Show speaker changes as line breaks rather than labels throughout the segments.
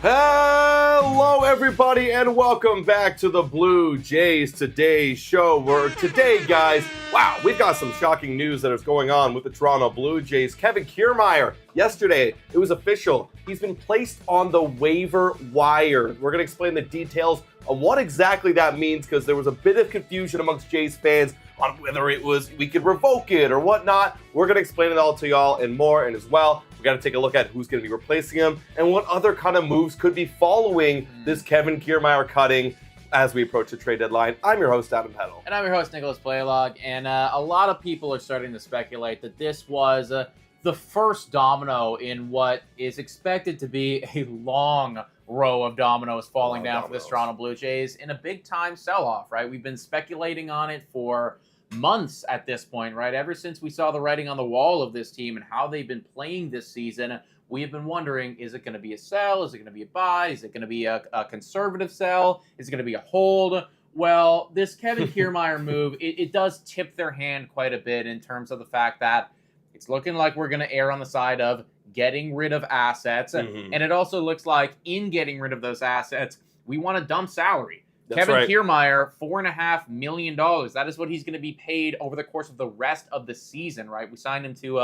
Hello, everybody, and welcome back to the Blue Jays Today show. Where today, guys, wow, we've got some shocking news that is going on with the Toronto Blue Jays. Kevin Kiermaier, yesterday, it was official. He's been placed on the waiver wire. We're going to explain the details on what exactly that means because there was a bit of confusion amongst Jays fans on whether it was we could revoke it or whatnot. We're going to explain it all to y'all and more, and as well, we got to take a look at who's going to be replacing him and what other kind of moves could be following this Kevin Kiermaier cutting as we approach the trade deadline. I'm your host, Adam Peddle.
And I'm your host, Nicholas Blaylock. And a lot of people are starting to speculate that this was the first domino in what is expected to be a long row of dominoes falling down for the Toronto Blue Jays in a big-time sell-off, right? We've been speculating on it for months at this point, right? Ever since we saw the writing on the wall of this team and how they've been playing this season, we have been wondering, is it going to be a sell? Is it going to be a buy? Is it going to be a conservative sell? Is it going to be a hold? Well, this Kevin Kiermaier move, it does tip their hand quite a bit in terms of the fact that it's looking like we're going to err on the side of getting rid of assets. And it also looks like in getting rid of those assets, we want to dump salary.
That's
Kevin
right.
Kiermaier, $4.5 million. That is what he's going to be paid over the course of the rest of the season, right? We signed him to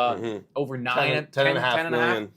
over $10.5
million.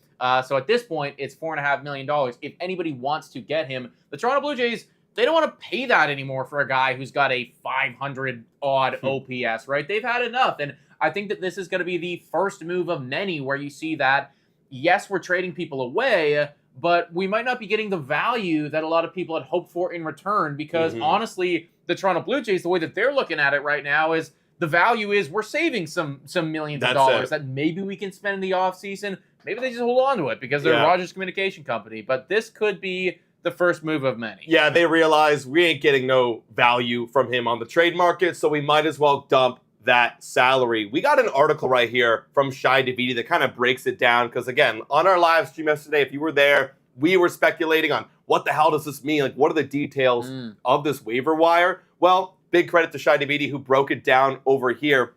So at this point, it's $4.5 million. If anybody wants to get him, the Toronto Blue Jays, they don't want to pay that anymore for a guy who's got a 500-odd OPS, right? They've had enough. And I think that this is going to be the first move of many where you see that, yes, we're trading people away, but we might not be getting the value that a lot of people had hoped for in return because, honestly, the Toronto Blue Jays, the way that they're looking at it right now is the value is we're saving some millions of dollars that maybe we can spend in the offseason. Maybe they just hold on to it because they're a Rogers Communication Company. But this could be the first move of many.
Yeah, they realize we ain't getting no value from him on the trade market, so we might as well dump that salary. We got an article right here from Shai Davidi that kind of breaks it down because, again, on our live stream yesterday, if you were there, we were speculating on what the hell does this mean? Like, what are the details of this waiver wire? Well, big credit to Shai Davidi who broke it down over here.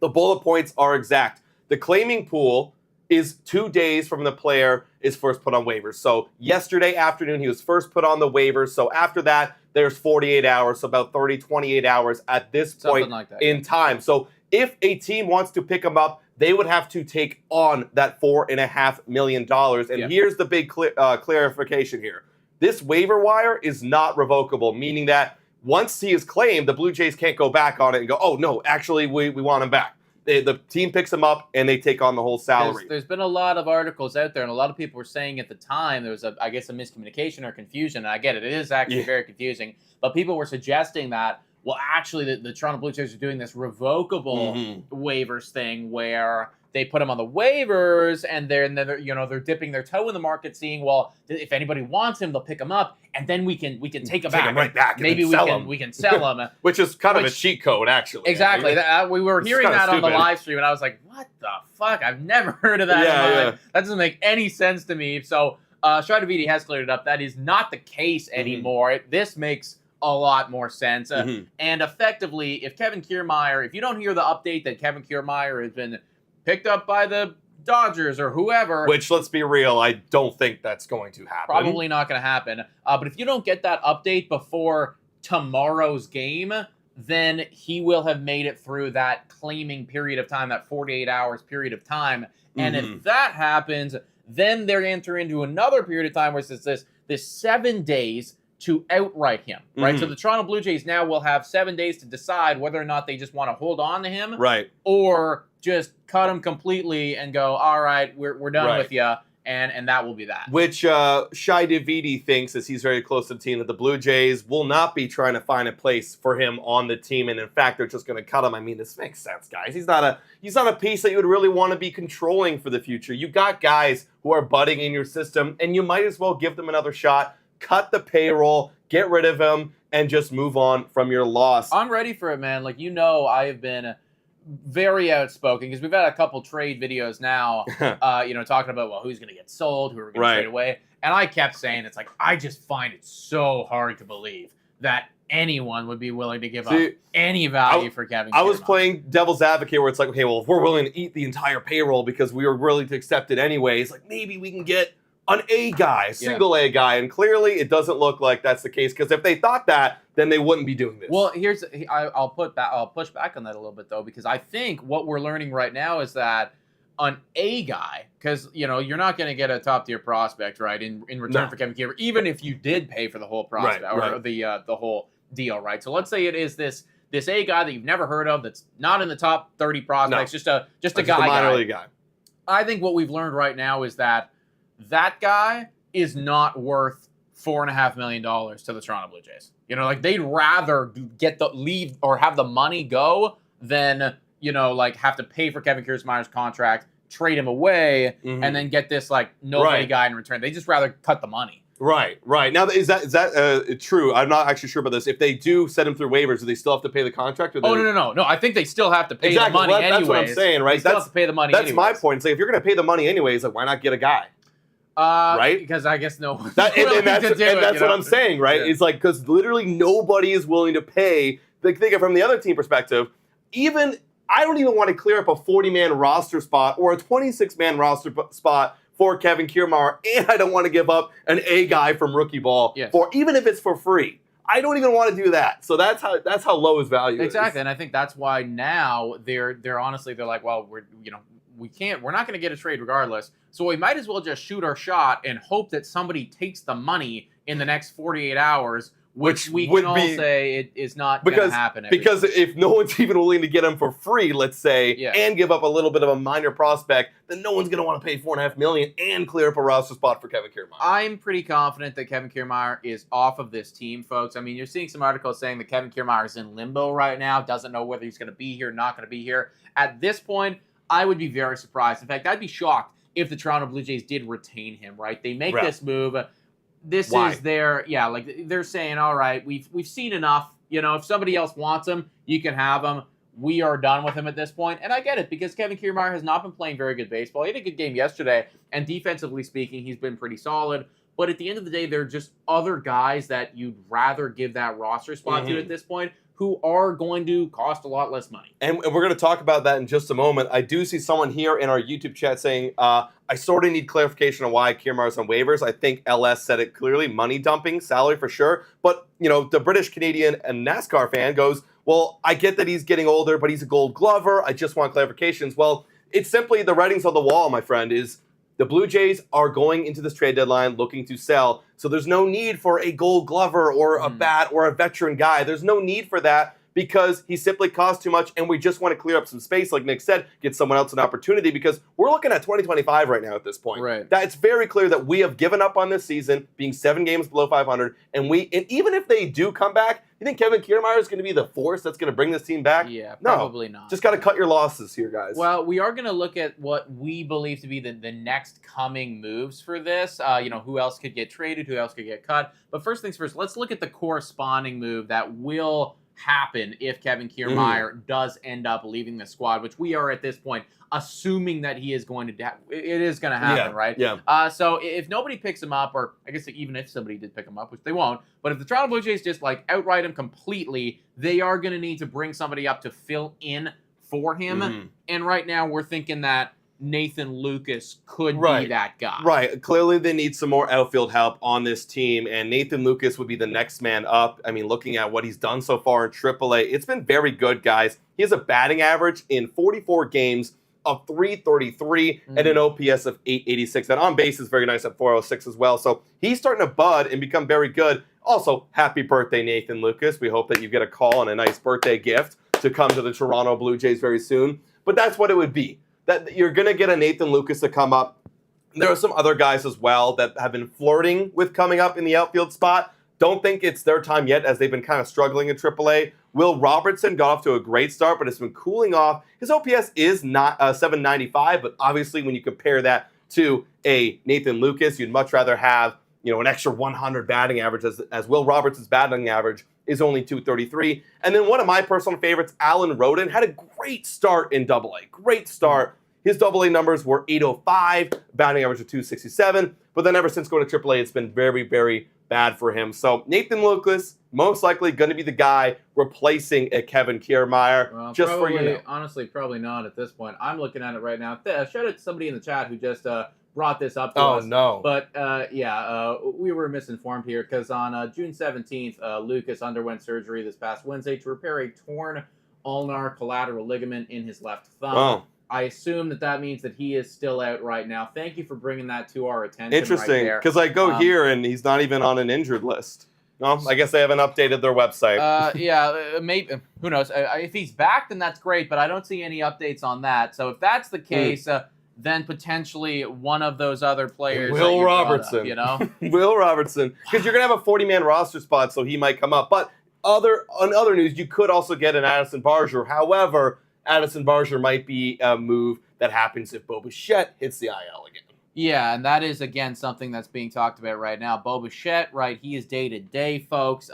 The bullet points are exact. The claiming pool is 2 days from the player is first put on waivers. So yesterday afternoon, he was first put on the waivers. So after that, there's 48 hours, so about 28 hours at this point in time. So if a team wants to pick him up, they would have to take on that $4.5 million. And here's the big clarification here. This waiver wire is not revocable, meaning that once he is claimed, the Blue Jays can't go back on it and go, oh, no, actually, we want him back. The team picks him up, and they take on the whole salary.
There's been a lot of articles out there, and a lot of people were saying at the time there was, I guess, a miscommunication or confusion. And I get it. It is actually very confusing. But people were suggesting that, well, actually, the Toronto Blue Jays are doing this revocable waivers thing where they put him on the waivers, and they're dipping their toe in the market, seeing, well, if anybody wants him, they'll pick him up, and then we can take him back.
Right back.
Maybe we can sell him,
which is kind of a cheat code, actually.
Exactly. We were hearing that on the live stream, and I was like, what the fuck? I've never heard of that. That doesn't make any sense to me. So Shai Davidi has cleared it up. That is not the case anymore. This makes a lot more sense. And effectively, if Kevin Kiermaier, if you don't hear the update that Kevin Kiermaier has been picked up by the Dodgers or whoever.
Which, let's be real, I don't think that's going to happen.
Probably not going to happen. But if you don't get that update before tomorrow's game, then he will have made it through that claiming period of time, that 48 hours period of time. And if that happens, then they're entering into another period of time where it's this 7 days to outright him, right? So the Toronto Blue Jays now will have 7 days to decide whether or not they just want to hold on to him,
right,
or just cut him completely and go, all right, we're done with you, and that will be that.
Which Shai Davidi thinks, as he's very close to the team, that the Blue Jays will not be trying to find a place for him on the team, and in fact, they're just going to cut him. I mean, this makes sense, guys. He's not a piece that you would really want to be controlling for the future. You got guys who are budding in your system, and you might as well give them another shot. Cut the payroll, get rid of him, and just move on from your loss.
I'm ready for it, man. Like, I have been very outspoken because we've had a couple trade videos now, talking about, well, who's going to get sold, who are we going to trade away. And I kept saying, it's like, I just find it so hard to believe that anyone would be willing to give up any value for Kevin Kiermaier.
I was playing devil's advocate where it's like, okay, well, if we're willing to eat the entire payroll because we were willing to accept it anyway, it's like maybe we can get an A guy, a single A guy, and clearly it doesn't look like that's the case, because if they thought that, then they wouldn't be doing this.
Well, I'll push back on that a little bit though, because I think what we're learning right now is that an A guy, because you're not going to get a top tier prospect, right, in return for Kevin Kiermaier, even if you did pay for the whole prospect or the whole deal, right? So let's say it is this A guy that you've never heard of, that's not in the top 30 prospects, just a
minor league guy.
I think what we've learned right now is that guy is not worth $4.5 million to the Toronto Blue Jays. They'd rather leave or have the money go than have to pay for Kevin Kiermaier's contract, trade him away, and then get this nobody guy in return. They just rather cut the money.
Right. Now, is that true? I'm not actually sure about this. If they do set him through waivers, do they still have to pay the contract? Or
No. I think they still have to pay the money anyways.
That's what I'm saying, right?
They still have to pay the money
That's
anyways.
my point. It's if you're going to pay the money anyways, why not get a guy? Right?
Because I guess no one's
that's what I'm saying, right?
Yeah.
It's because literally nobody is willing to pay. Think of it from the other team perspective. I don't even want to clear up a 40-man roster spot or a 26-man roster spot for Kevin Kiermaier, and I don't want to give up an A guy from rookie ball for even if it's for free. I don't even want to do that. So that's how low his value is.
Exactly, and I think that's why now they're like, well, we're not going to get a trade regardless. So we might as well just shoot our shot and hope that somebody takes the money in the next 48 hours. Which we can all say it is not going to happen.
Because if no one's even willing to get him for free, let's say, and give up a little bit of a minor prospect, then no one's going to want to pay $4.5 million and clear up a roster spot for Kevin Kiermaier.
I'm pretty confident that Kevin Kiermaier is off of this team, folks. I mean, you're seeing some articles saying that Kevin Kiermaier is in limbo right now, doesn't know whether he's going to be here, not going to be here. At this point, I would be very surprised. In fact, I'd be shocked if the Toronto Blue Jays did retain him, right? They make this move. This is they're saying, all right, we've seen enough. If somebody else wants him, you can have him. We are done with him at this point. And I get it, because Kevin Kiermaier has not been playing very good baseball. He had a good game yesterday, and defensively speaking, he's been pretty solid. But at the end of the day, there are just other guys that you'd rather give that roster spot to at this point, who are going to cost a lot less money.
And we're going to talk about that in just a moment. I do see someone here in our YouTube chat saying, I sort of need clarification on why Kiermaier's on waivers. I think LS said it clearly, money dumping, salary for sure. But, the British Canadian and NASCAR fan goes, well, I get that he's getting older, but he's a Gold Glover. I just want clarifications. Well, it's simply the writings on the wall, my friend, is the Blue Jays are going into this trade deadline looking to sell. So there's no need for a Gold Glover or a bat or a veteran guy. There's no need for that, because he simply costs too much, and we just want to clear up some space, like Nick said, get someone else an opportunity, because we're looking at 2025 right now at this point.
Right.
It's very clear that we have given up on this season, being 7 games below 500, and even if they do come back, you think Kevin Kiermaier is going to be the force that's going to bring this team back?
Yeah, probably not.
Just got to cut your losses here, guys.
Well, we are going to look at what we believe to be the next coming moves for this. Who else could get traded, who else could get cut. But first things first, let's look at the corresponding move that will happen if Kevin Kiermaier does end up leaving the squad, which we are at this point assuming that he is going to it is going to happen, right?
Yeah.
So if nobody picks him up, or I guess even if somebody did pick him up, which they won't, but if the Toronto Blue Jays just outright him completely, they are going to need to bring somebody up to fill in for him. And right now we're thinking that Nathan Lucas could be that guy.
Right. Clearly they need some more outfield help on this team, and Nathan Lucas would be the next man up. I mean, looking at what he's done so far in AAA, it's been very good, guys. He has a batting average in 44 games of 333 and an OPS of 886. And on base is very nice at 406 as well. So he's starting to bud and become very good. Also, happy birthday, Nathan Lucas. We hope that you get a call and a nice birthday gift to come to the Toronto Blue Jays very soon. But that's what it would be. That you're going to get a Nathan Lucas to come up. There are some other guys as well that have been flirting with coming up in the outfield spot. Don't think it's their time yet, as they've been kind of struggling in AAA. Will Robertson got off to a great start, but it's been cooling off. His OPS is not 795, but obviously when you compare that to a Nathan Lucas, you'd much rather have an extra 100 batting average, as Will Robertson's batting average is only 233. And then one of my personal favorites, Alan Roden, had a great start in AA. Great start. His AA numbers were 805, batting average of 267. But then ever since going to AAA, it's been very, very bad for him. So Nathan Lucas, most likely going to be the guy replacing a Kevin Kiermaier.
Well,
just
probably,
for
honestly, probably not at this point. I'm looking at it right now. Shout out to somebody in the chat who just brought this up to
Oh,
us.
no.
But we were misinformed here because on June 17th, Lucas underwent surgery this past Wednesday to repair a torn ulnar collateral ligament in his left thumb.
Oh.
I assume that means that he is still out right now. Thank you for bringing that to our attention.
Interesting, because I go here and he's not even on an injured list. No, I guess they haven't updated their website.
Maybe. Who knows? If he's back, then that's great, but I don't see any updates on that. So if that's the case, then potentially one of those other players,
Will Robertson,
up, you know,
Will Robertson, because you're gonna have a 40-man roster spot, so he might come up. But on other news, you could also get an Addison Barger. However, Addison Barger might be a move that happens if Bichette hits the IL again.
Yeah, and that is, again, something that's being talked about right now. Bichette, right, he is day-to-day, folks.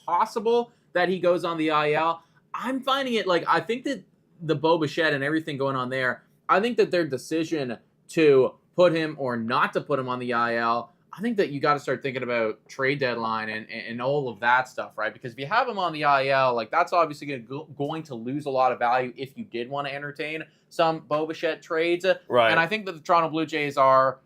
Possible that he goes on the IL. I'm finding it, I think that the Bichette and everything going on there, I think that their decision to put him or not to put him on the IL, I think that you got to start thinking about trade deadline and all of that stuff, right? Because if you have him on the IL, that's obviously going to lose a lot of value if you did want to entertain some Bichette trades.
Right.
And I think that the Toronto Blue Jays are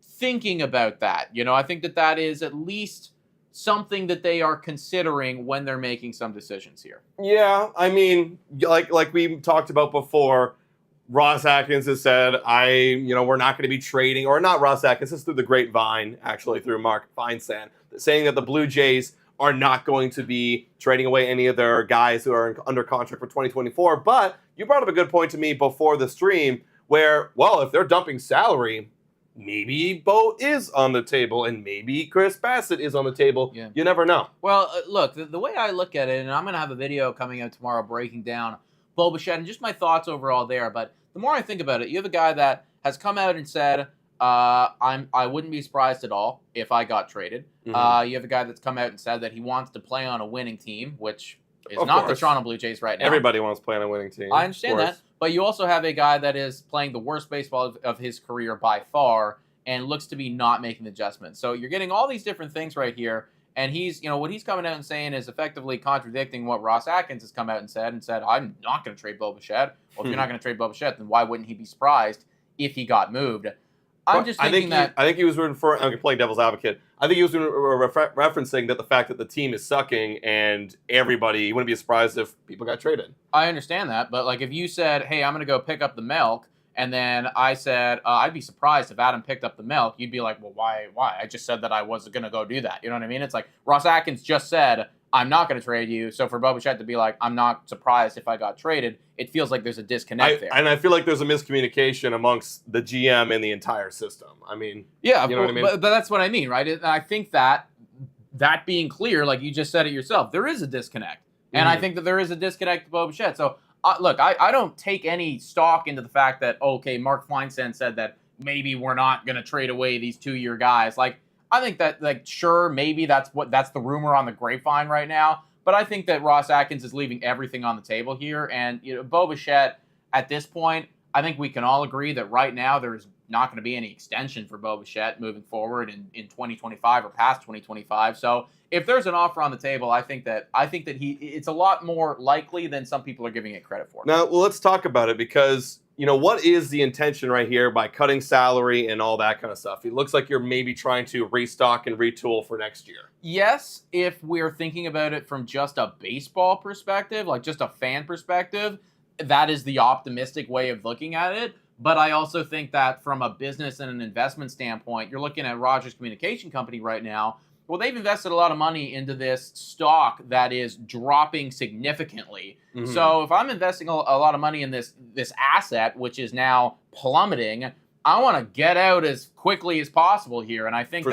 thinking about that. I think that is at least something that they are considering when they're making some decisions here.
Yeah, I mean, like we talked about before, Ross Atkins has said, we're not going to be trading, or not Ross Atkins, this is through the grapevine, actually through Mark Feinsand, saying that the Blue Jays are not going to be trading away any of their guys who are under contract for 2024. But you brought up a good point to me before the stream where, well, if they're dumping salary, maybe Bo is on the table and maybe Chris Bassett is on the table.
Yeah.
You never know.
Well, look, the way I look at it, and I'm going to have a video coming out tomorrow breaking down Bichette and just my thoughts overall there. But the more I think about it, you have a guy that has come out and said, I wouldn't be surprised at all if I got traded.
Mm-hmm.
You have a guy that's come out and said that he wants to play on a winning team, which is
Of
not
course.
the Toronto Blue Jays right now.
Everybody wants to play on a winning team.
I understand that. But you also have a guy that is playing the worst baseball of his career by far and looks to be not making the adjustments. So you're getting all these different things right here. And he's, what he's coming out and saying is effectively contradicting what Ross Atkins has come out and said, I'm not going to trade Bichette. Well, if you're not going to trade Bichette, then why wouldn't he be surprised if he got moved? I'm just thinking
I think he was referring, I'm playing devil's advocate. I think he was referencing that the fact that the team is sucking and everybody, he wouldn't be surprised if people got traded.
I understand that. But if you said, hey, I'm going to go pick up the milk, and then I said, I'd be surprised if Adam picked up the milk, you'd be like, well, why? I just said that I wasn't going to go do that. You know what I mean? It's like Ross Atkins just said, I'm not going to trade you. So for Bichette to be like, I'm not surprised if I got traded, it feels like there's a disconnect there.
And I feel like there's a miscommunication amongst the GM and the entire system. I mean,
yeah,
you know what I mean?
But that's what I mean, right? And I think that being clear, like you just said it yourself, there is a disconnect. And I think that there is a disconnect to Bichette. So look, I don't take any stock into the fact that, okay, Mark Feinsand said that maybe we're not going to trade away these 2-year guys. I think that, sure, maybe that's the rumor on the grapevine right now. But I think that Ross Atkins is leaving everything on the table here. And, Bichette, at this point, I think we can all agree that right now there's not going to be any extension for Bichette moving forward in 2025 or past 2025. So if there's an offer on the table, I think that it's a lot more likely than some people are giving it credit for.
Now, well, let's talk about it because, what is the intention right here by cutting salary and all that kind of stuff? It looks like you're maybe trying to restock and retool for next year.
Yes, if we're thinking about it from just a baseball perspective, like just a fan perspective, that is the optimistic way of looking at it. But I also think that from a business and an investment standpoint, you're looking at Rogers Communication Company right now. Well, they've invested a lot of money into this stock that is dropping significantly. Mm-hmm. So if I'm investing a lot of money in this asset, which is now plummeting, I want to get out as quickly as possible here. And I think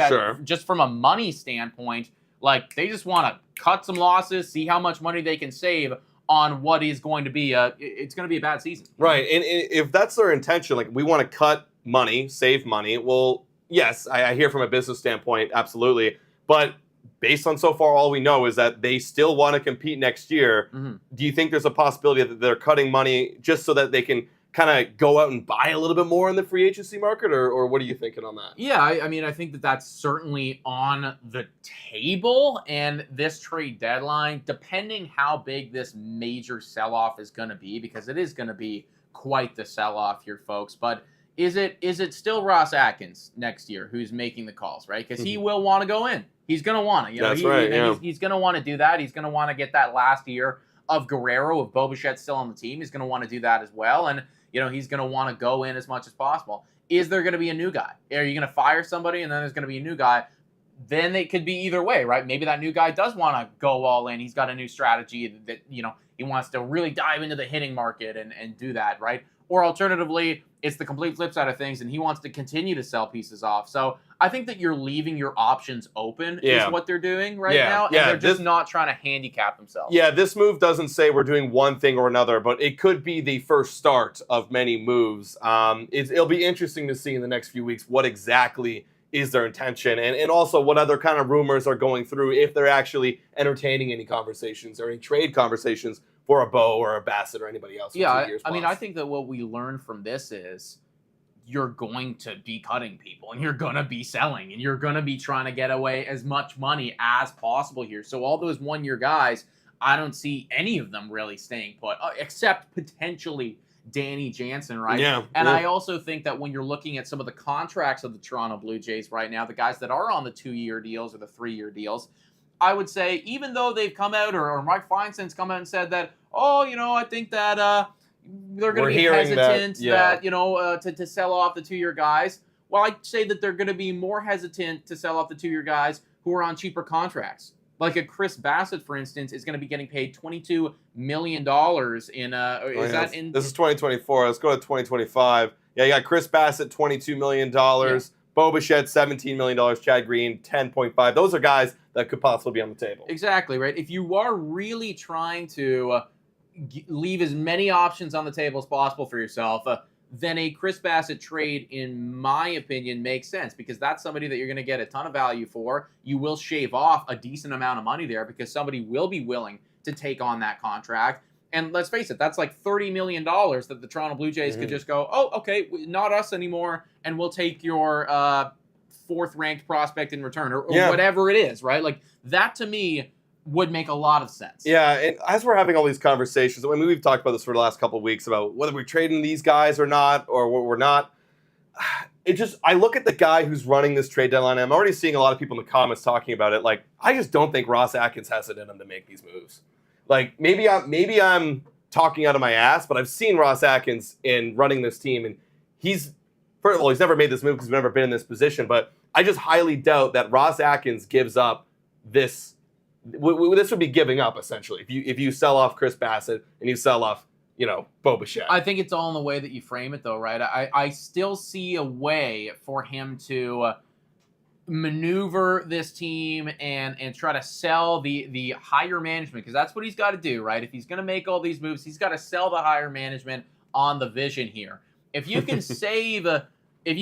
just from a money standpoint, they just want to cut some losses, see how much money they can save on what is going to be it's going to be a bad season.
Right. And if that's their intention, we want to cut money, save money, well, yes, I hear from a business standpoint, absolutely. But based on so far, all we know is that they still want to compete next year. Mm-hmm. Do you think there's a possibility that they're cutting money just so that they can kind of go out and buy a little bit more in the free agency market, or what are you thinking on that?
Yeah, I mean, I think that's certainly on the table, and this trade deadline, depending how big this major sell-off is going to be, because it is going to be quite the sell-off here, folks, but Is it still Ross Atkins next year who's making the calls, right? Because he will want to go in. He's going to want to.
That's right.
He's going to want to do that. He's going to want to get that last year of Guerrero, if Bichette's still on the team. He's going to want to do that as well. And, he's going to want to go in as much as possible. Is there going to be a new guy? Are you going to fire somebody and then there's going to be a new guy? Then it could be either way, right? Maybe that new guy does want to go all in. He's got a new strategy that, he wants to really dive into the hitting market and do that, right? Or alternatively, it's the complete flip side of things, and he wants to continue to sell pieces off. So I think that you're leaving your options open is what they're doing right now, and they're just not trying to handicap themselves.
Yeah, this move doesn't say we're doing one thing or another, but it could be the first start of many moves. It'll be interesting to see in the next few weeks what exactly is their intention, and also what other kind of rumors are going through, if they're actually entertaining any conversations or any trade conversations for a Bo or a Bassett or anybody else.
Yeah, I mean, I think that what we learn from this is you're going to be cutting people, and you're going to be selling, and you're going to be trying to get away as much money as possible here. So all those one-year guys, I don't see any of them really staying put, except potentially Danny Jansen, right?
Yeah.
And I also think that when you're looking at some of the contracts of the Toronto Blue Jays right now, the guys that are on the 2-year deals or the 3-year deals, I would say, even though they've come out, or Mike Feinstein's come out and said that, I think that they're going to be hesitant to sell off the 2-year guys. Well, I'd say that they're going to be more hesitant to sell off the 2-year guys who are on cheaper contracts. Like a Chris Bassett, for instance, is going to be getting paid $22 million in
This is 2024. Let's go to 2025. Yeah, you got Chris Bassett, $22 million. Yeah. Bo Bichette, $17 million. Chad Green, $10.5. Those are guys that could possibly be on the table.
Exactly, right? If you are really trying to leave as many options on the table as possible for yourself, then a Chris Bassett trade, in my opinion, makes sense, because that's somebody that you're going to get a ton of value for. You will shave off a decent amount of money there because somebody will be willing to take on that contract. And let's face it, that's like $30 million that the Toronto Blue Jays could just go, oh, okay, not us anymore, and we'll take your fourth-ranked prospect in return, or whatever it is, right? Like, that to me would make a lot of sense.
Yeah, and as we're having all these conversations, I mean, we've talked about this for the last couple of weeks about whether we're trading these guys or not, or we're not. I look at the guy who's running this trade deadline, and I'm already seeing a lot of people in the comments talking about it. Like, I just don't think Ross Atkins has it in him to make these moves. Like, maybe I'm talking out of my ass, but I've seen Ross Atkins in running this team, and he's never made this move because he's never been in this position, but I just highly doubt that Ross Atkins gives up this. This would be giving up, essentially, if you sell off Chris Bassett and you sell off, Bo Bichette.
I think it's all in the way that you frame it, though, right? I still see a way for him to maneuver this team and try to sell the higher management, because that's what he's got to do, right? If he's going to make all these moves, he's got to sell the higher management on the vision here. If you can save, I don't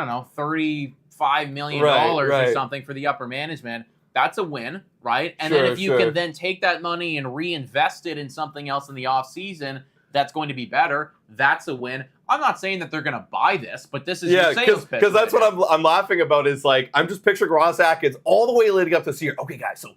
know, $35 million or something for the upper management, that's a win, right? And then if you can then take that money and reinvest it in something else in the offseason that's going to be better, that's a win. I'm not saying that they're going to buy this, but this is your sales pitch.
Because that's what I'm laughing about is, like, I'm just picturing Ross Atkins all the way leading up this year. Okay, guys, so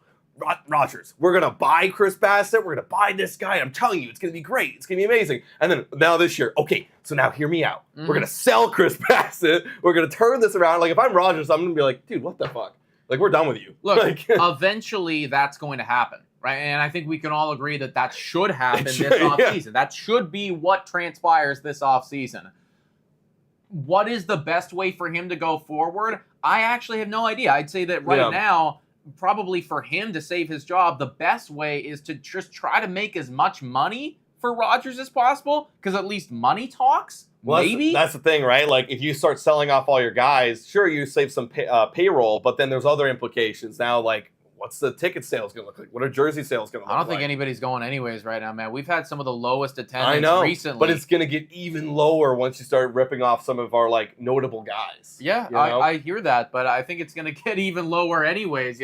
Rogers, we're going to buy Chris Bassett. We're going to buy this guy. I'm telling you, it's going to be great. It's going to be amazing. And then now this year, okay, so now hear me out. We're going to sell Chris Bassett. We're going to turn this around. Like, if I'm Rogers, I'm going to be like, dude, what the fuck? Like, we're done with you.
Look, eventually that's going to happen, right? And I think we can all agree that should happen this offseason. Yeah. That should be what transpires this offseason. What is the best way for him to go forward? I actually have no idea. I'd say that right now, probably for him to save his job, the best way is to just try to make as much money for Rogers as possible, because at least money talks.
Well,
maybe
that's the thing, right? Like, if you start selling off all your guys, sure, you save some payroll, but then there's other implications. Now, like, what's the ticket sales going to look like? What are jersey sales going to look like?
I don't think anybody's going anyways right now, man. We've had some of the lowest attendance recently.
But it's going to get even lower once you start ripping off some of our, like, notable guys.
Yeah, I hear that, but I think it's going to get even lower anyways.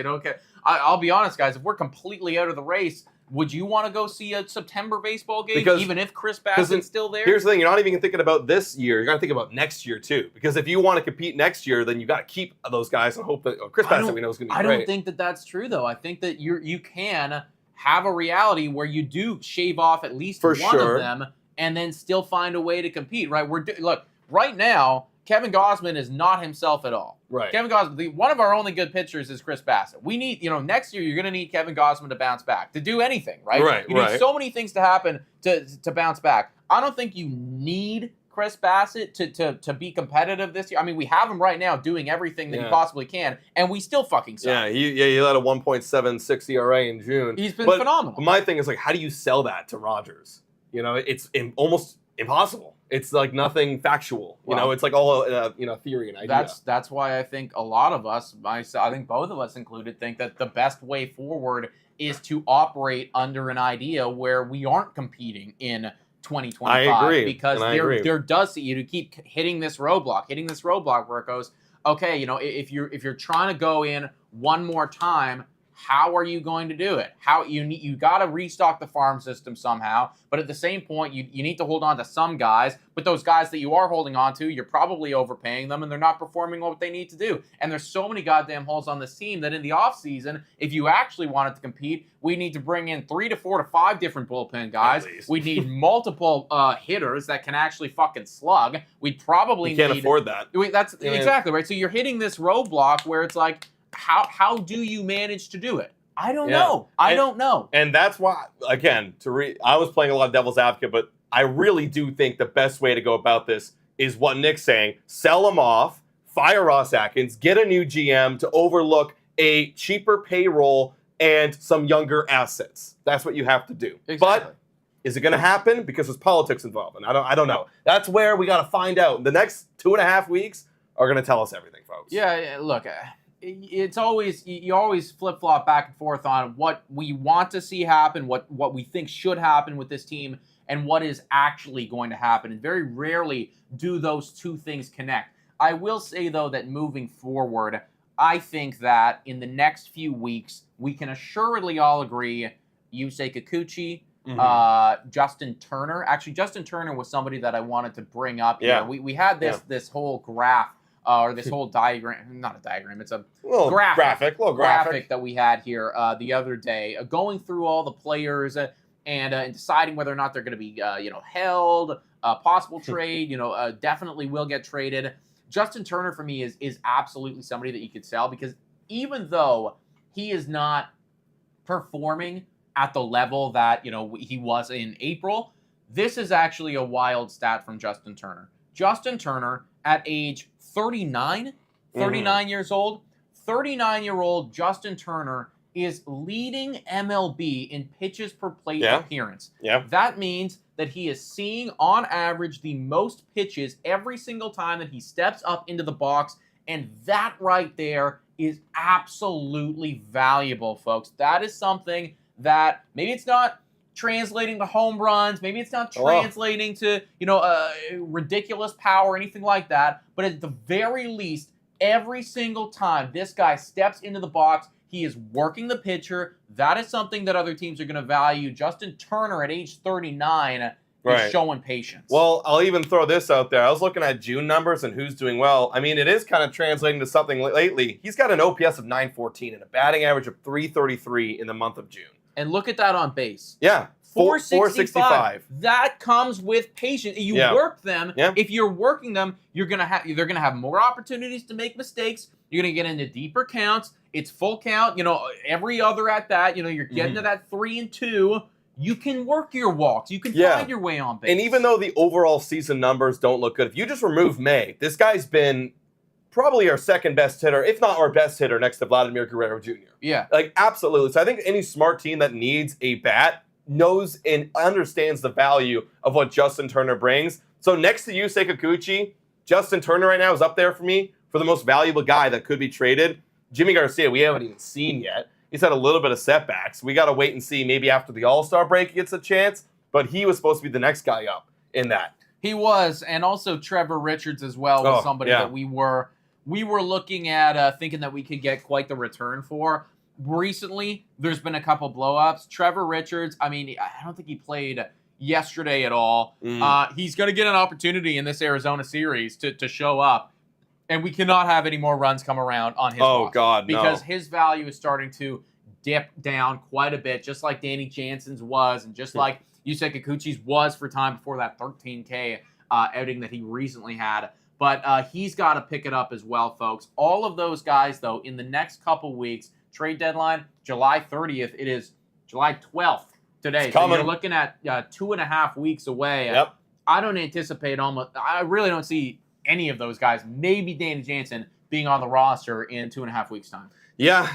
I'll be honest, guys. If we're completely out of the race, would you want to go see a September baseball game, even if Chris Bassett's still there?
Here's the thing. You're not even thinking about this year. You're going to think about next year, too. Because if you want to compete next year, then you got to keep those guys and hope that Chris Bassett, we know, is going to be great.
I don't think that that's true, though. I think that you can have a reality where you do shave off at least one of them and then still find a way to compete, right? Look, right now, Kevin Gausman is not himself at all.
Right.
Kevin Gausman, one of our only good pitchers is Chris Bassett. We need, next year you're going to need Kevin Gausman to bounce back, to do anything, right?
Right,
You need so many things to happen to bounce back. I don't think you need Chris Bassett to be competitive this year. I mean, we have him right now doing everything that he possibly can, and we still fucking suck.
Yeah, he led a 1.76 ERA in June.
He's been phenomenal.
But my thing is, like, how do you sell that to Rodgers? It's almost impossible. It's like nothing factual. It's like all theory and idea.
That's why I think a lot of us, I think both of us included, think that the best way forward is to operate under an idea where we aren't competing in 2025.
I agree.
Because there does see you to keep hitting this roadblock where it goes, okay, if you're trying to go in one more time, how are you going to do it? You got to restock the farm system somehow, but at the same point, you need to hold on to some guys. But those guys that you are holding on to, you're probably overpaying them, and they're not performing what they need to do. And there's so many goddamn holes on this team that in the offseason, if you actually wanted to compete, we need to bring in 3 to 4 to 5 different bullpen guys. We need multiple hitters that can actually fucking slug. We probably
can't afford that.
That's exactly right. So you're hitting this roadblock where it's like, how do you manage to do it? I don't know. I don't know.
And that's why, again, I was playing a lot of devil's advocate, but I really do think the best way to go about this is what Nick's saying. Sell him off, fire Ross Atkins, get a new GM to overlook a cheaper payroll and some younger assets. That's what you have to do.
Exactly.
But is it going to happen? Because there's politics involved, and I don't know. That's where we got to find out. The next 2.5 weeks are going to tell us everything, folks.
Yeah, look, it's always, you always flip-flop back and forth on what we want to see happen, what we think should happen with this team, and what is actually going to happen. And very rarely do those two things connect. I will say, though, that moving forward, I think that in the next few weeks, we can assuredly all agree Yusei Kikuchi, Justin Turner. Actually, Justin Turner was somebody that I wanted to bring up here. We had this whole graph, or this whole diagram, not a diagram, it's a little graphic that we had here the other day, going through all the players and deciding whether or not they're going to be held, possible trade, definitely will get traded. Justin Turner for me is absolutely somebody that you could sell, because even though he is not performing at the level that he was in April, this is actually a wild stat from Justin Turner. Justin Turner at age 39 years old, 39-year-old Justin Turner is leading MLB in pitches per plate appearance.
Yeah.
That means that he is seeing, on average, the most pitches every single time that he steps up into the box, and that right there is absolutely valuable, folks. That is something that maybe it's not translating to home runs, maybe it's not translating to, ridiculous power or anything like that, but at the very least, every single time this guy steps into the box, he is working the pitcher. That is something that other teams are going to value. Justin Turner at age 39 is showing patience.
Well, I'll even throw this out there. I was looking at June numbers and who's doing well. I mean, it is kind of translating to something lately. He's got an OPS of 914 and a batting average of 333 in the month of June.
And look at that on base.
Yeah. 465.
That comes with patience. You work them. Yeah. If you're working them, they're gonna have more opportunities to make mistakes. You're gonna get into deeper counts. It's full count. Every other at that. You're getting to that 3 and 2. You can work your walks. You can find your way on base.
And even though the overall season numbers don't look good, if you just remove May, this guy's been probably our second best hitter, if not our best hitter, next to Vladimir Guerrero Jr.
Yeah.
Absolutely. So I think any smart team that needs a bat knows and understands the value of what Justin Turner brings. So next to Yusei Kikuchi, Justin Turner right now is up there for me for the most valuable guy that could be traded. Jimmy Garcia, we haven't even seen yet. He's had a little bit of setbacks. We got to wait and see. Maybe after the All-Star break he gets a chance, but he was supposed to be the next guy up in that.
He was, and also Trevor Richards as well was somebody that we were looking at, thinking that we could get quite the return for. Recently, there's been a couple blow-ups. Trevor Richards, I don't think he played yesterday at all. He's going to get an opportunity in this Arizona series to show up, and we cannot have any more runs come around on his roster.
God,
because his value is starting to dip down quite a bit, just like Danny Jansen's was, and just like Yusei Kikuchi's was for time before that 13K outing that he recently had. But he's got to pick it up as well, folks. All of those guys, though, in the next couple weeks, trade deadline, July 30th. It is July 12th today. So you're looking at 2.5 weeks away.
Yep.
I don't anticipate I really don't see any of those guys, maybe Danny Jansen, being on the roster in 2.5 weeks' time.
Yeah,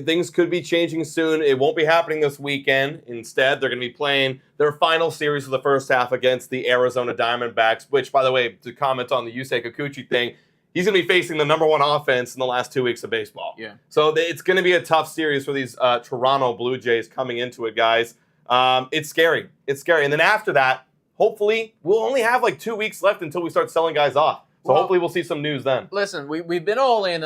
things could be changing soon. It won't be happening this weekend. Instead, they're going to be playing their final series of the first half against the Arizona Diamondbacks, which, by the way, to comment on the Yusei Kikuchi thing, he's going to be facing the number one offense in the last 2 weeks of baseball.
Yeah.
So it's going to be a tough series for these Toronto Blue Jays coming into it, guys. It's scary. It's scary. And then after that, hopefully, we'll only have like 2 weeks left until we start selling guys off. So hopefully we'll see some news then.
Listen, we've been all in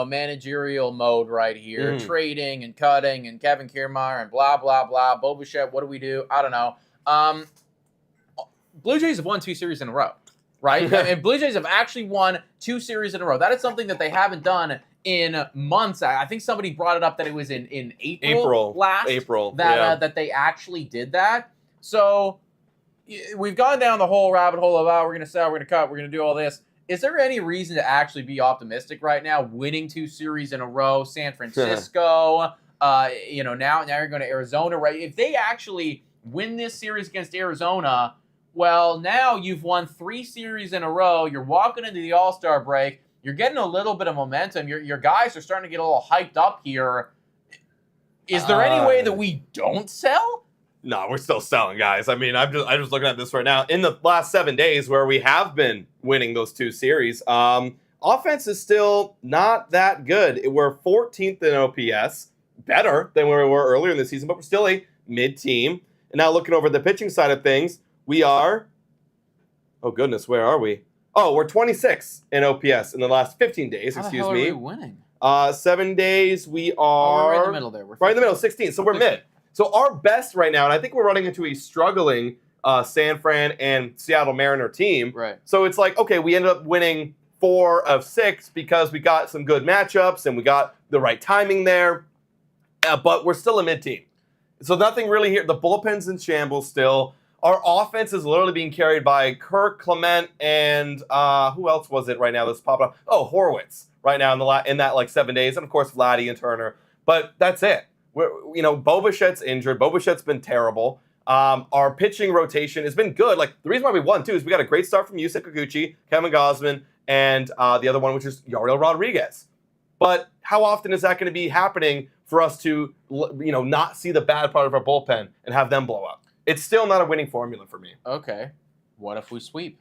managerial mode right here, trading and cutting and Kevin Kiermaier and blah, blah, blah. Bichette, what do we do? I don't know. Blue Jays have won 2 series in a row, right? And Blue Jays have actually won 2 series in a row. That is something that they haven't done in months. I think somebody brought it up that it was in April last. That they actually did that. So we've gone down the whole rabbit hole of, we're going to sell, we're going to cut, we're going to do all this. Is there any reason to actually be optimistic right now? Winning 2 series in a row, San Francisco, now you're going to Arizona, right? If they actually win this series against Arizona, well, now you've won 3 series in a row. You're walking into the All-Star break. You're getting a little bit of momentum. Your guys are starting to get a little hyped up here. Is there any way that we don't sell?
No, we're still selling, guys. I mean, I'm just looking at this right now. In the last 7 days where we have been winning those 2 series, offense is still not that good. We're 14th in OPS, better than where we were earlier in the season, but we're still a mid-team. And now looking over the pitching side of things, we are, oh goodness, where are we? Oh, we're 26 in OPS in the last 15 days,
How the hell are we winning?
7 days, we are...
we're right in the middle there.
Right in the middle, 16, so we're mid. So our best right now, and I think we're running into a struggling San Fran and Seattle Mariner team.
Right.
So it's like, okay, we ended up winning 4 of 6 because we got some good matchups and we got the right timing there. But we're still a mid-team. So nothing really here. The bullpen's in shambles still. Our offense is literally being carried by Kirk, Clement, and who else was it right now that's popping up? Oh, Horwitz right now in that like 7 days. And, of course, Vladdy and Turner. But that's it. Bo Bichette's injured. Bo Bichette's been terrible. Our pitching rotation has been good. Like, the reason why we won, too, is we got a great start from Yusei Kikuchi, Kevin Gausman, and the other one, which is Yariel Rodriguez. But how often is that going to be happening for us to, not see the bad part of our bullpen and have them blow up? It's still not a winning formula for me.
Okay. What if we sweep?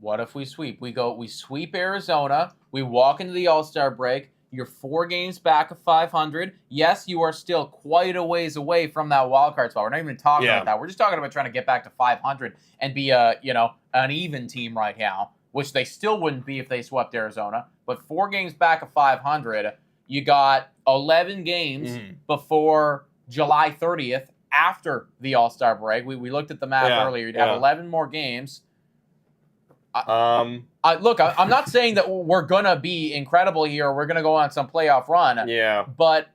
We sweep Arizona. We walk into the All-Star break. You're 4 games back of 500. Yes, you are still quite a ways away from that wild card spot. We're not even talking about that. We're just talking about trying to get back to 500 and be an even team right now, which they still wouldn't be if they swept Arizona. But 4 games back of 500, you got 11 games before July 30th after the All-Star break. We looked at the math earlier. You'd have 11 more games. Look, I'm not saying that we're going to be incredible here or we're going to go on some playoff run.
Yeah.
But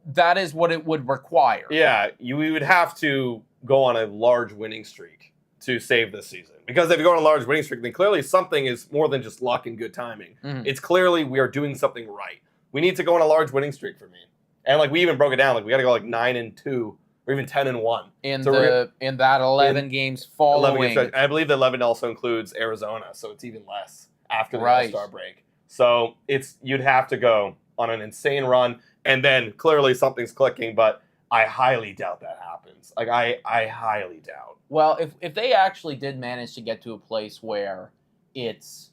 that is what it would require.
Yeah, we would have to go on a large winning streak to save this season. Because if you go on a large winning streak, then clearly something is more than just luck and good timing. It's clearly we are doing something right. We need to go on a large winning streak for me. And we even broke it down. We got to go 9-2 or even 10-1.
In that 11 games following.
11 games, I believe the 11 also includes Arizona, so it's even less after the All-Star break. So you'd have to go on an insane run, and then clearly something's clicking, but I highly doubt that happens. I highly doubt.
Well, if they actually did manage to get to a place where it's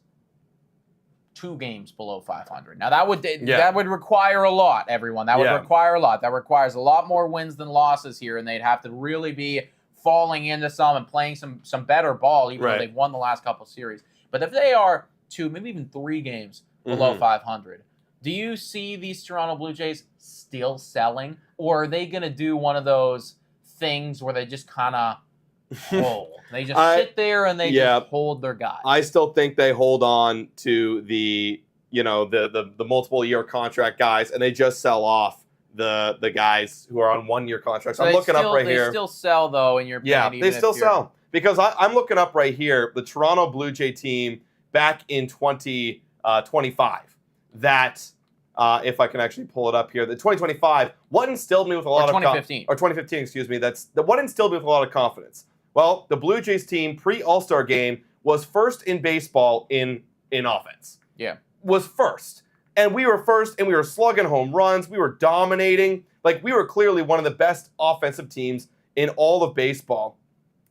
2 games below 500. Now that would require a lot, everyone. That would require a lot. That requires a lot more wins than losses here, and they'd have to really be falling into some and playing some better ball, even though they've won the last couple series. But if they are 2, maybe even 3 games below 500, do you see these Toronto Blue Jays still selling, or are they going to do one of those things where they just kind of hold? They just sit there and they just hold their guys.
I still think they hold on to the multiple year contract guys and they just sell off the guys who are on 1-year contracts.
So
I'm looking up right
they
here.
They still sell, though, in your opinion.
Yeah, they still sell. Because I'm looking up right here, the Toronto Blue Jay team back in 2025. That, if I can actually pull it up here, the 2025, what instilled me with a lot of...
2015.
Or 2015, excuse me. What instilled me with a lot of confidence. Well, the Blue Jays team, pre-All-Star game, was first in baseball in offense.
Yeah.
Was first. And we were first, and we were slugging home runs. We were dominating. Like, we were clearly one of the best offensive teams in all of baseball.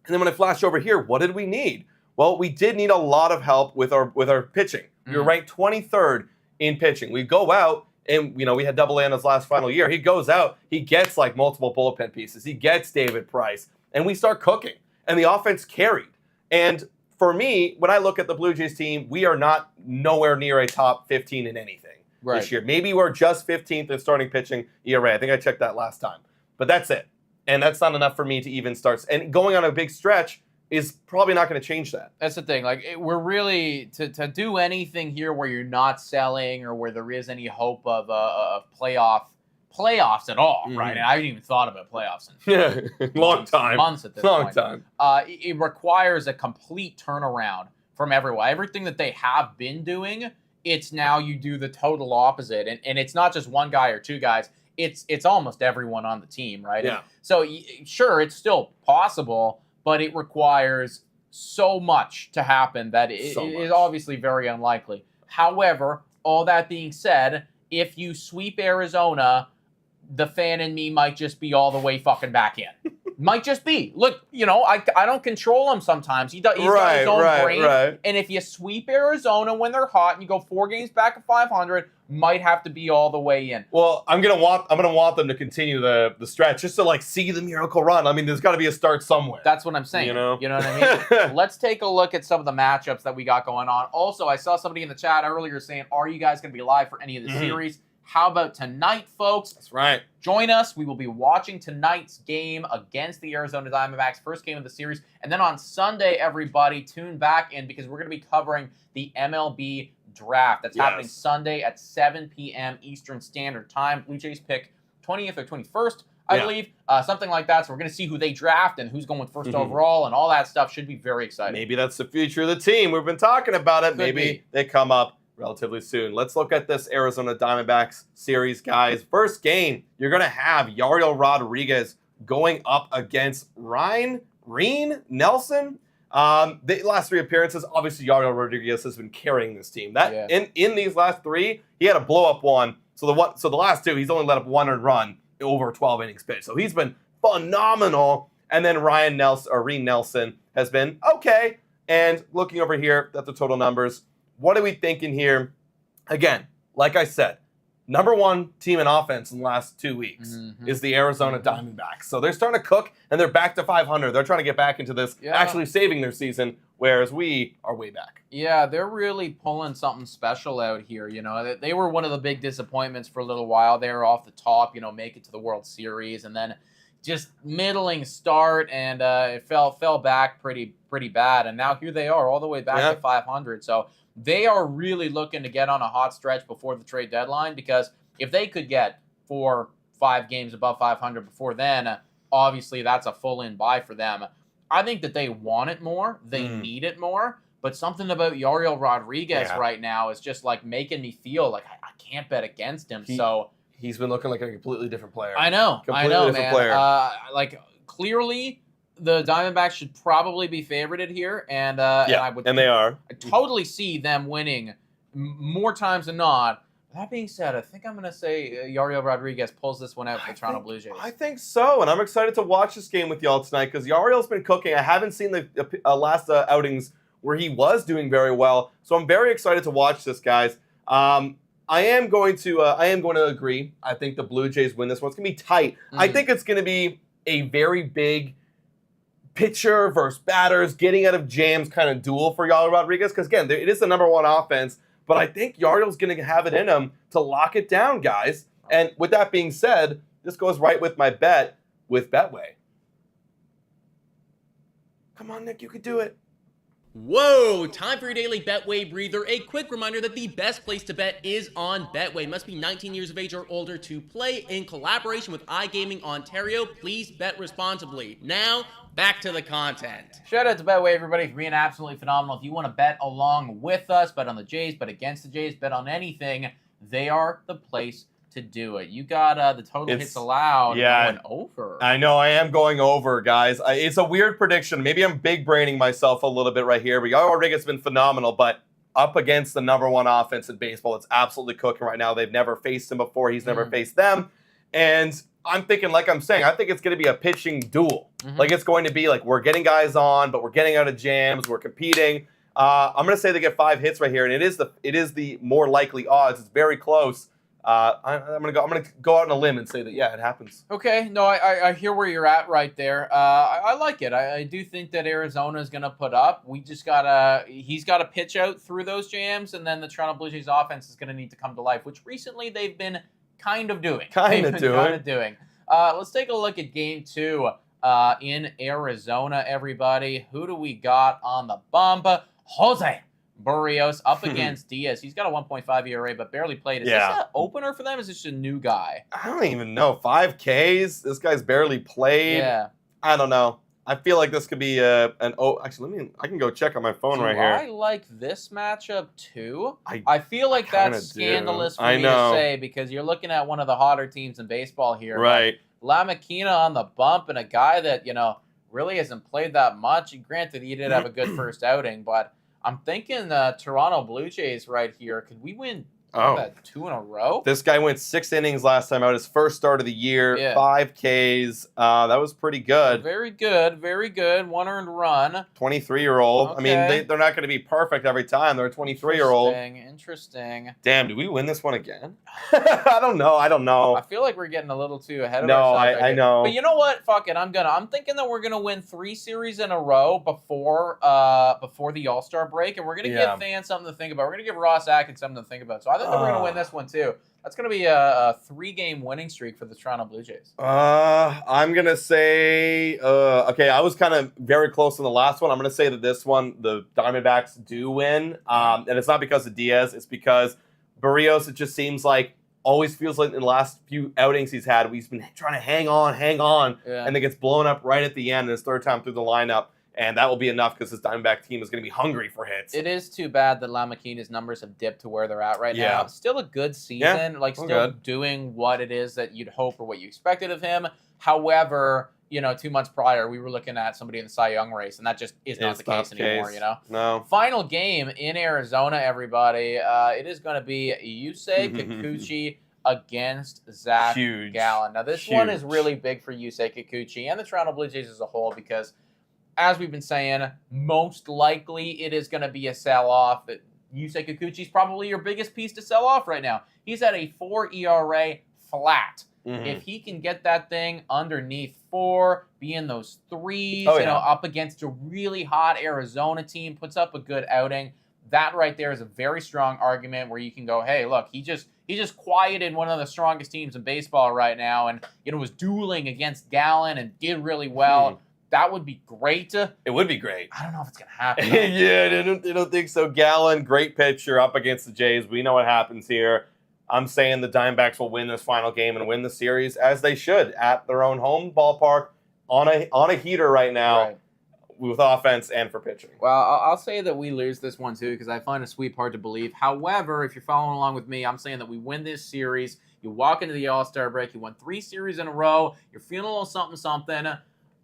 And then when I flash over here, what did we need? Well, we did need a lot of help with our pitching. We were ranked 23rd in pitching. We go out, and we had Double A in his last final year. He goes out, he gets like multiple bullpen pieces. He gets David Price, and we start cooking. And the offense carried. And for me, when I look at the Blue Jays team, we are not nowhere near a top 15 in anything this year. Maybe we're just 15th in starting pitching ERA. I think I checked that last time. But that's it. And that's not enough for me to even start. And going on a big stretch is probably not going to change that.
That's the thing. Like, we're really, to do anything here where you're not selling or where there is any hope of playoffs at all, right? And I haven't even thought about playoffs in months at this point. It requires a complete turnaround from everyone. Everything that they have been doing, it's now you do the total opposite. And it's not just one guy or two guys. It's almost everyone on the team, right?
Yeah.
And so, sure, it's still possible, but it requires so much to happen that it is obviously very unlikely. However, all that being said, if you sweep Arizona, the fan in me might just be all the way fucking back in. Might just be. Look, I don't control him sometimes. He's got his own brain. Right. And if you sweep Arizona when they're hot and you go 4 games back at 500, might have to be all the way in.
Well, I'm gonna want them to continue the stretch just to see the miracle run. I mean, there's got to be a start somewhere.
That's what I'm saying. You know what I mean? Let's take a look at some of the matchups that we got going on. Also, I saw somebody in the chat earlier saying, "Are you guys gonna be live for any of the series?" How about tonight, folks?
That's right.
Join us. We will be watching tonight's game against the Arizona Diamondbacks, first game of the series. And then on Sunday, everybody, tune back in because we're going to be covering the MLB draft. That's happening Sunday at 7 p.m. Eastern Standard Time. Blue Jays pick 20th or 21st, I believe. Something like that. So we're going to see who they draft and who's going first overall and all that stuff. Should be very exciting.
Maybe that's the future of the team. We've been talking about it. Maybe they come up relatively soon. Let's look at this Arizona Diamondbacks series, guys. First game, you're going to have Yariel Rodriguez going up against Ryan Nelson. The last 3 appearances, obviously Yariel Rodriguez has been carrying this team. In these last 3, he had a blow-up one. So the last 2, he's only let up 1 earned run over 12 innings pitched. So he's been phenomenal. And then Ryan Nelson has been okay. And looking over here at the total numbers, what are we thinking here? Again, like I said, number 1 team in offense in the last 2 weeks is the Arizona Diamondbacks. So they're starting to cook, and they're back to 500. They're trying to get back into this, actually saving their season, whereas we are way back.
Yeah, they're really pulling something special out here. They were one of the big disappointments for a little while. They were off the top, make it to the World Series, and then just middling start, and it fell back pretty bad. And now here they are, all the way back to 500. So they are really looking to get on a hot stretch before the trade deadline, because if they could get 4-5 games above 500 before then, obviously that's a full-in buy for them. I think that they want it more. They need it more. But something about Yariel Rodriguez right now is just making me feel like I can't bet against him.
He's been looking like a completely different player.
I know, man. Player. Clearly, the Diamondbacks should probably be favorited here, and they are. I totally see them winning more times than not. That being said, I think I'm going to say Yariel Rodriguez pulls this one out for the Toronto Blue Jays.
I think so, and I'm excited to watch this game with y'all tonight because Yariel's been cooking. I haven't seen the last outings where he was doing very well, so I'm very excited to watch this, guys. I am going to agree. I think the Blue Jays win this one. It's going to be tight. I think it's going to be a very big pitcher versus batters, getting out of jams kind of duel for Yariel Rodriguez. Because, again, it is the number 1 offense. But I think Yariel's going to have it in him to lock it down, guys. And with that being said, this goes right with my bet with Betway. Come on, Nick, you could do it.
Whoa! Time for your daily Betway breather. A quick reminder that the best place to bet is on Betway. Must be 19 years of age or older to play. In collaboration with iGaming Ontario, please bet responsibly. Now, back to the content.
Shout out to Betway, everybody, for being absolutely phenomenal. If you want to bet along with us, bet on the Jays, bet against the Jays, bet on anything, they are the place to do it. You got the total hits allowed going over.
I know, I am going over, guys. It's a weird prediction. Maybe I'm big braining myself a little bit right here. But Yaro Rodriguez has been phenomenal, but up against the #1 offense in baseball, it's absolutely cooking right now. They've never faced him before. He's never faced them. And I'm thinking, like I'm saying, I think it's going to be a pitching duel. Like it's going to be like we're getting guys on, but we're getting out of jams. We're competing. I'm going to say they get 5 hits right here, and it is the more likely odds. It's very close. I'm gonna go out on a limb and say that it happens.
Okay, no, I hear where you're at right there. I like it. I do think that Arizona is gonna put up. We just he's gotta pitch out through those jams, and then the Toronto Blue Jays offense is gonna need to come to life, which recently they've been kind of doing. Let's take a look at Game 2 in Arizona. Everybody, who do we got on the bump? Jose Barrios up against Diaz. He's got a 1.5 ERA, but barely played. Is this an opener for them? Is this a new guy?
I don't even know. 5 Ks. This guy's barely played.
Yeah.
I don't know. I feel like this could be actually, I can go check on my phone right here.
I like this matchup too. I feel like that's scandalous for me to say because you're looking at one of the hotter teams in baseball here.
Right.
La Maquina on the bump and a guy that, really hasn't played that much. And granted, he did have a good first outing, but I'm thinking Toronto Blue Jays right here. Could we win 2 in a row?
This guy went 6 innings last time out. His first start of the year, 5 Ks. That was pretty good.
Very good, very good. 1 earned run.
23-year-old.
Okay.
I mean, they're not going to be perfect every time. They're a 23-year-old.
Interesting.
Damn, do we win this one again? I don't know.
I feel like we're getting a little too ahead of ourselves.
I know.
But you know what? Fuck it. I'm thinking that we're gonna win 3 series in a row before the All-Star break, and we're gonna give fans something to think about. We're gonna give Ross Atkins something to think about. So I think that we're going to win this one, too. That's going to be a 3-game winning streak for the Toronto Blue Jays.
I'm going to say, I was kind of very close in the last one. I'm going to say that this one, the Diamondbacks do win. And it's not because of Diaz. It's because Barrios, it just seems like, always feels like in the last few outings he's had, he's been trying to hang on, and then gets blown up right at the end in his 3rd time through the lineup. And that will be enough because this Diamondback team is going to be hungry for hits.
It is too bad that La Maquina's numbers have dipped to where they're at right now. Still a good season. Still doing what it is that you'd hope or what you expected of him. However, 2 months prior, we were looking at somebody in the Cy Young race, and that just is not the case anymore,
No.
Final game in Arizona, everybody. It is going to be Yusei Kikuchi against Zach Gallen. Now, this one is really big for Yusei Kikuchi and the Toronto Blue Jays as a whole because as we've been saying, most likely it is going to be a sell-off. Yusei Kikuchi is probably your biggest piece to sell off right now. He's at a 4 ERA flat. If he can get that thing underneath 4, be in those 3s, up against a really hot Arizona team, puts up a good outing, that right there is a very strong argument where you can go, hey, look, he just quieted one of the strongest teams in baseball right now and was dueling against Gallen and did really well. That would be great.
It would be great.
I don't know if it's going to happen.
I don't think so. Gallen, great pitcher up against the Jays. We know what happens here. I'm saying the Diamondbacks will win this final game and win the series as they should at their own home ballpark on a heater right now with offense and for pitching.
Well, I'll say that we lose this one too because I find a sweep hard to believe. However, if you're following along with me, I'm saying that we win this series. You walk into the All-Star break. You won 3 series in a row. You're feeling a little something.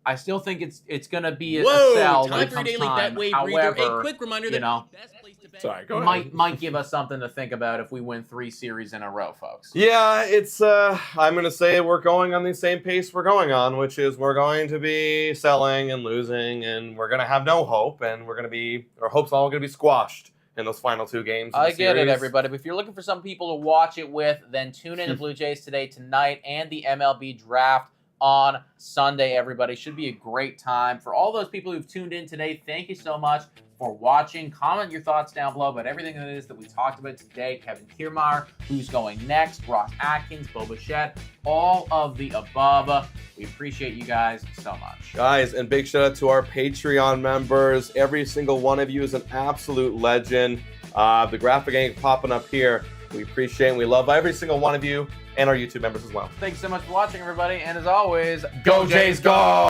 I still think it's going to be a sell.
Time for your daily Betway breather. A quick reminder that the best place to bet.
Sorry, go ahead.
Might give us something to think about if we win 3 series in a row, folks.
Yeah, it's I'm going to say we're going on the same pace we're going on, which is we're going to be selling and losing, and we're going to have no hope, and our hope's all going to be squashed in those final 2 games.
I get it, everybody. But if you're looking for some people to watch it with, then tune in to Blue Jays Today tonight and the MLB Draft on Sunday, everybody. Should be a great time. For all those people who've tuned in today, thank you so much. for watching. Comment your thoughts down below about everything that it is that we talked about today. Kevin Kiermaier, who's going next, Ross Atkins, Bichette, all of the above. We appreciate you guys so much.
Guys, and big shout out to our Patreon members. Every single one of you is an absolute legend. The graphic ain't popping up here. We appreciate and we love every single one of you and our YouTube members as well.
Thanks so much for watching, everybody. And as always,
Go Jays, go!